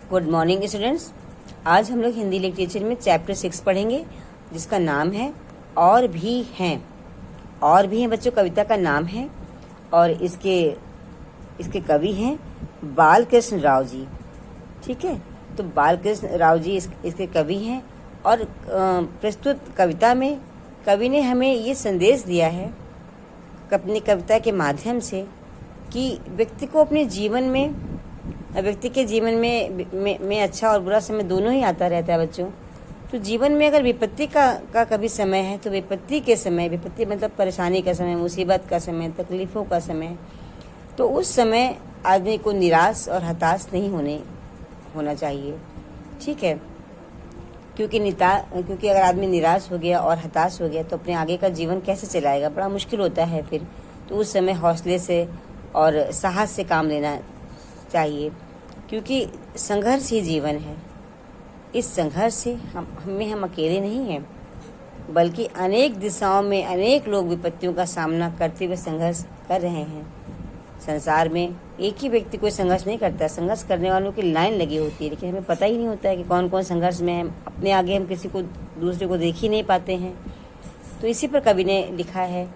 Good morning students. आज हम लोग हिंदी लिटरेचर में चैप्टर 6 पढ़ेंगे, जिसका नाम है और भी हैं। और भी हैं बच्चों, कविता का नाम है और इसके कवि हैं बालकृष्ण राव जी। ठीक है, तो बालकृष्ण राव जी इसके कवि हैं और प्रस्तुत कविता में कवि ने हमें ये संदेश दिया है अपनी कविता के माध्यम से कि व्यक्ति को अपने जीवन में, व्यक्ति के जीवन में अच्छा और बुरा समय दोनों ही आता रहता है बच्चों। तो जीवन में अगर विपत्ति का कभी समय है तो विपत्ति के समय, विपत्ति मतलब परेशानी का समय, मुसीबत का समय, तकलीफ़ों का समय, तो उस समय आदमी को निराश और हताश नहीं होना चाहिए। ठीक है, क्योंकि अगर आदमी निराश हो गया और हताश हो गया तो अपने आगे का जीवन कैसे चलाएगा, बड़ा मुश्किल होता है फिर। तो उस समय हौसले से और साहस से काम लेना चाहिए, क्योंकि संघर्ष ही जीवन है। इस संघर्ष से हम अकेले नहीं हैं, बल्कि अनेक दिशाओं में अनेक लोग विपत्तियों का सामना करते हुए संघर्ष कर रहे हैं। संसार में एक ही व्यक्ति कोई संघर्ष नहीं करता, संघर्ष करने वालों की लाइन लगी होती है, लेकिन हमें पता ही नहीं होता है कि कौन कौन संघर्ष में है। अपने आगे हम किसी को दूसरे को देख ही नहीं पाते हैं। तो इसी पर कवि ने लिखा है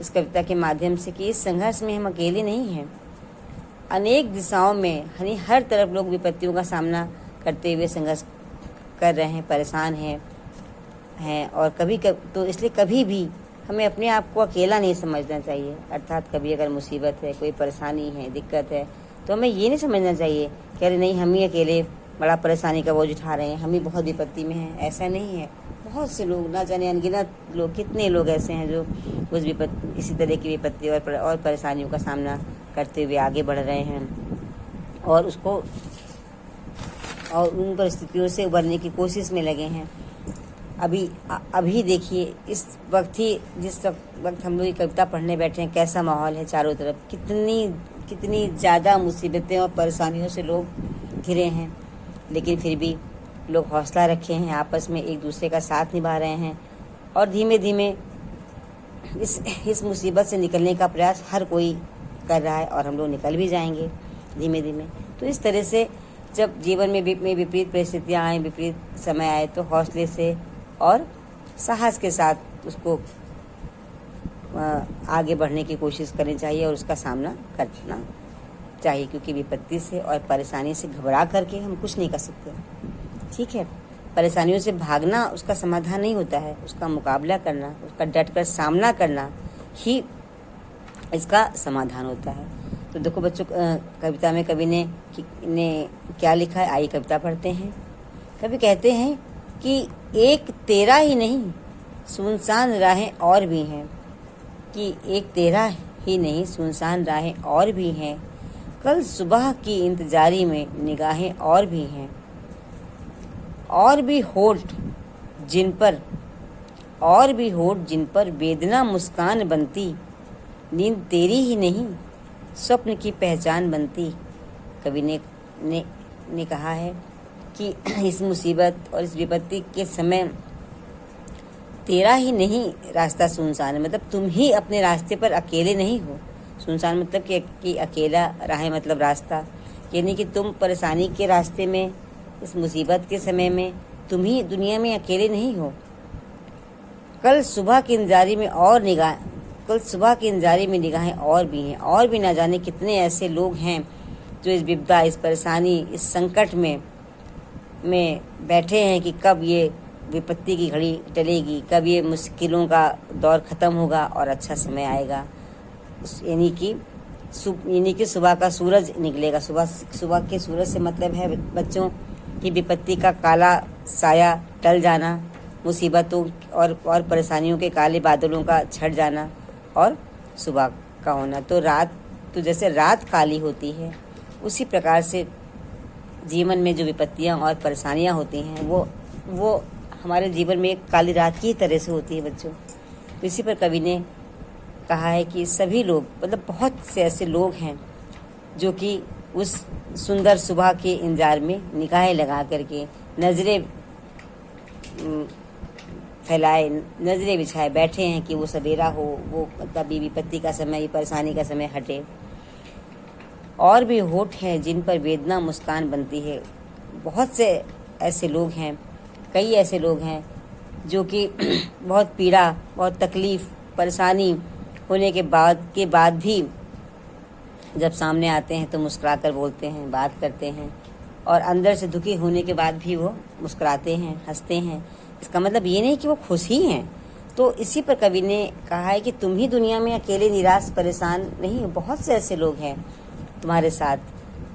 इस कविता के माध्यम से कि इस संघर्ष में हम अकेले नहीं हैं। अनेक दिशाओं में यानी हर तरफ लोग विपत्तियों का सामना करते हुए संघर्ष कर रहे हैं, परेशान हैं और तो इसलिए कभी भी हमें अपने आप को अकेला नहीं समझना चाहिए। अर्थात कभी अगर मुसीबत है, कोई परेशानी है, दिक्कत है, तो हमें ये नहीं समझना चाहिए कि अरे नहीं, हम ही अकेले बड़ा परेशानी का बोझ उठा रहे हैं, हम ही बहुत विपत्ति में हैं। ऐसा नहीं है। बहुत से लोग, ना जाने अनगिनत लोग, कितने लोग ऐसे हैं जो इसी तरह की विपत्ति और परेशानियों का सामना करते हुए आगे बढ़ रहे हैं और उन परिस्थितियों से उबरने की कोशिश में लगे हैं। अभी देखिए, इस वक्त ही जिस वक्त हम लोग ये कविता पढ़ने बैठे हैं, कैसा माहौल है चारों तरफ, कितनी ज़्यादा मुसीबतें और परेशानियों से लोग घिरे हैं। लेकिन फिर भी लोग हौसला रखे हैं, आपस में एक दूसरे का साथ निभा रहे हैं और धीमे धीमे इस मुसीबत से निकलने का प्रयास हर कोई कर रहा है और हम लोग निकल भी जाएंगे धीमे धीमे। तो इस तरह से जब जीवन में विपरीत परिस्थितियाँ आएँ, विपरीत समय आए, तो हौसले से और साहस के साथ उसको आगे बढ़ने की कोशिश करनी चाहिए और उसका सामना करना चाहिए, क्योंकि विपत्ति से और परेशानी से घबरा करके हम कुछ नहीं कर सकते। ठीक है, परेशानियों से भागना उसका समाधान नहीं होता है, उसका मुकाबला करना, उसका डटकर सामना करना ही इसका समाधान होता है। तो देखो बच्चों, कविता में कवि ने क्या लिखा है, आइए कविता पढ़ते हैं। कवि कहते हैं कि एक तेरा ही नहीं, सुनसान राहें और भी हैं, कि एक तेरा ही नहीं, सुनसान राहें और भी हैं, कल सुबह की इंतजारी में निगाहें और भी हैं, और भी होठ जिन पर वेदना मुस्कान बनती, नींद तेरी ही नहीं, स्वप्न की पहचान बनती। कवि ने कहा है कि इस मुसीबत और इस विपत्ति के समय तेरा ही नहीं रास्ता सुनसान है, मतलब तुम ही अपने रास्ते पर अकेले नहीं हो। सुनसान मतलब कि अकेला, राह मतलब रास्ता, यानी कि तुम परेशानी के रास्ते में, इस मुसीबत के समय में तुम ही दुनिया में अकेले नहीं हो। कल सुबह की इंतजारी में निगाहें और भी हैं, और भी ना जाने कितने ऐसे लोग हैं जो इस विपदा, इस परेशानी, इस संकट में बैठे हैं कि कब ये विपत्ति की घड़ी टलेगी, कब ये मुश्किलों का दौर ख़त्म होगा और अच्छा समय आएगा। यानी कि सुबह का सूरज निकलेगा। सुबह के सूरज से मतलब है बच्चों कि विपत्ति का काला साया टल जाना, मुसीबतों और परेशानियों के काले बादलों का छट जाना और सुबह का होना। तो जैसे रात काली होती है, उसी प्रकार से जीवन में जो विपत्तियां और परेशानियां होती हैं वो हमारे जीवन में एक काली रात की तरह से होती है बच्चों। तो इसी पर कवि ने कहा है कि सभी लोग, मतलब बहुत से ऐसे लोग हैं जो कि उस सुंदर सुबह के इंतजार में निगाहें लगा करके नज़रें फैलाए, नज़रें बिछाए बैठे हैं कि वो सवेरा हो, वो मतलब विपत्ति का समय, परेशानी का समय हटे। और भी होठ हैं जिन पर वेदना मुस्कान बनती है, बहुत से ऐसे लोग हैं, कई ऐसे लोग हैं जो कि बहुत पीड़ा, बहुत तकलीफ़, परेशानी होने के बाद भी जब सामने आते हैं तो मुस्कुरा कर बोलते हैं, बात करते हैं, और अंदर से दुखी होने के बाद भी वो मुस्कुराते हैं, हंसते हैं। इसका मतलब ये नहीं कि वो खुश ही हैं। तो इसी पर कवि ने कहा है कि तुम ही दुनिया में अकेले निराश परेशान नहीं हो, बहुत से ऐसे लोग हैं तुम्हारे साथ,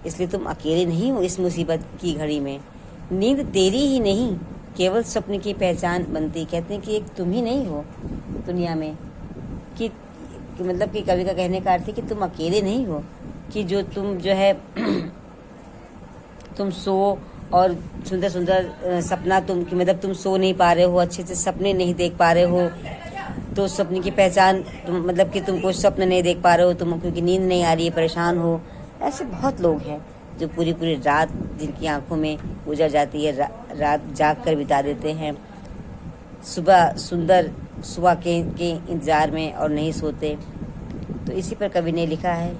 इसलिए तुम अकेले नहीं हो इस मुसीबत की घड़ी में। नींद तेरी ही नहीं केवल स्वप्न की पहचान बनती। कहते हैं कि एक तुम ही नहीं हो दुनिया में, कि मतलब कि कवि का कहने का अर्थ है कि तुम अकेले नहीं हो, कि जो तुम जो है तुम सो और सुंदर सुंदर सपना तुम कि मतलब तुम सो नहीं पा रहे हो, अच्छे से सपने नहीं देख पा रहे हो, तो स्वप्न की पहचान तुम मतलब कि तुम कोई स्वप्न नहीं देख पा रहे हो, तुम क्योंकि नींद नहीं आ रही है, परेशान हो। ऐसे बहुत लोग हैं जो पूरी पूरी रात जिनकी आंखों में उजड़ जाती है, रात जाग कर बिता देते हैं, सुबह सुंदर सुबह के इंतज़ार में और नहीं सोते। तो इसी पर कवि ने लिखा है,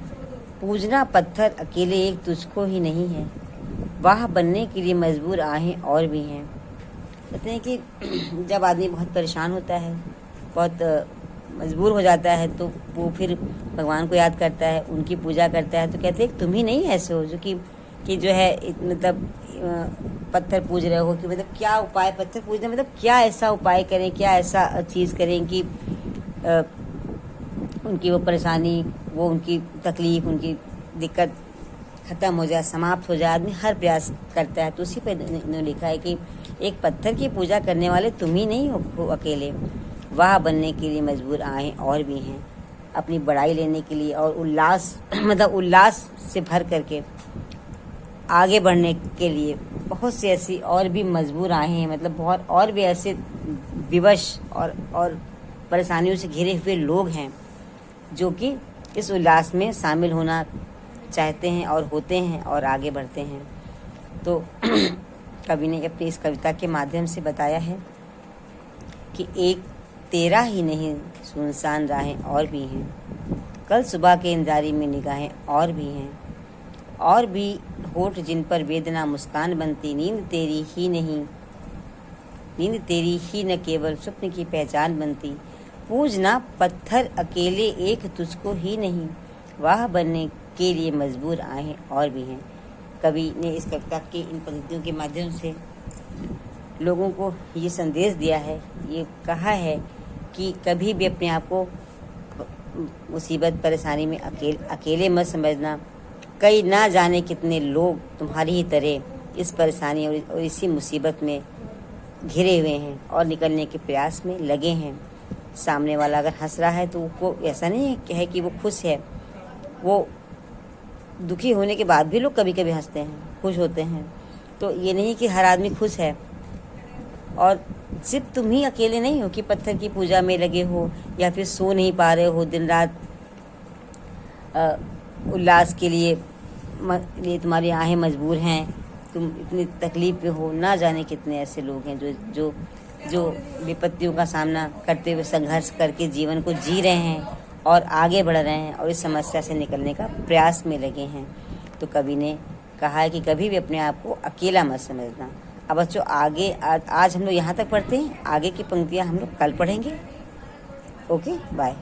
पूजना पत्थर अकेले एक तुझको ही नहीं है, वाह बनने के लिए मजबूर आहें और भी हैं। कहते हैं कि जब आदमी बहुत परेशान होता है, बहुत मजबूर हो जाता है, तो वो फिर भगवान को याद करता है, उनकी पूजा करता है। तो कहते हैं तुम ही नहीं ऐसे हो जो कि जो है मतलब पत्थर पूज रहे हो, कि मतलब क्या उपाय पत्थर पूजने, मतलब क्या ऐसा उपाय करें, क्या ऐसा चीज़ करें कि उनकी वो परेशानी, वो उनकी तकलीफ़, उनकी दिक्कत ख़त्म हो जाए, समाप्त हो जाए। आदमी हर प्रयास करता है। तो उसी पर इन्होंने लिखा है कि एक पत्थर की पूजा करने वाले तुम ही नहीं हो अकेले, वाह बनने के लिए मजबूर आए और भी हैं। अपनी बड़ाई लेने के लिए और उल्लास मतलब उल्लास से भर करके आगे बढ़ने के लिए बहुत सी ऐसी और भी मजबूर आए हैं, मतलब बहुत और भी ऐसे विवश और परेशानियों से घिरे हुए लोग हैं जो कि इस उल्लास में शामिल होना चाहते हैं और होते हैं और आगे बढ़ते हैं। तो कवि ने अपनी इस कविता के माध्यम से बताया है कि एक तेरा ही नहीं सुनसान राहें और भी हैं, कल सुबह के इंतजारी में निगाहें और भी हैं, और भी होठ जिन पर वेदना मुस्कान बनती। नींद तेरी ही न केवल स्वप्न की पहचान बनती। पूजना पत्थर अकेले एक तुझको ही नहीं, वाह बनने के लिए मजबूर आए और भी हैं। कवि ने इस कविता के इन पंक्तियों के माध्यम से लोगों को ये संदेश दिया है, ये कहा है कि कभी भी अपने आप को मुसीबत परेशानी में अकेले मत समझना। कई ना जाने कितने लोग तुम्हारी ही तरह इस परेशानी और इसी मुसीबत में घिरे हुए हैं और निकलने के प्रयास में लगे हैं। सामने वाला अगर हंस रहा है तो वो ऐसा नहीं है कि वो खुश है, वो दुखी होने के बाद भी लोग कभी कभी हंसते हैं, खुश होते हैं। तो ये नहीं कि हर आदमी खुश है। और सिर्फ तुम ही अकेले नहीं हो कि पत्थर की पूजा में लगे हो या फिर सो नहीं पा रहे हो, दिन रात उल्लास के लिए तुम्हारी आहें मजबूर हैं, तुम इतनी तकलीफ में हो। ना जाने कितने ऐसे लोग हैं जो विपत्तियों का सामना करते हुए संघर्ष करके जीवन को जी रहे हैं और आगे बढ़ रहे हैं और इस समस्या से निकलने का प्रयास में लगे हैं। तो कवि ने कहा है कि कभी भी अपने आप को अकेला मत समझना। अब बच्चों आगे आज हम लोग यहाँ तक पढ़ते हैं, आगे की पंक्तियाँ हम लोग कल पढ़ेंगे। Okay, bye.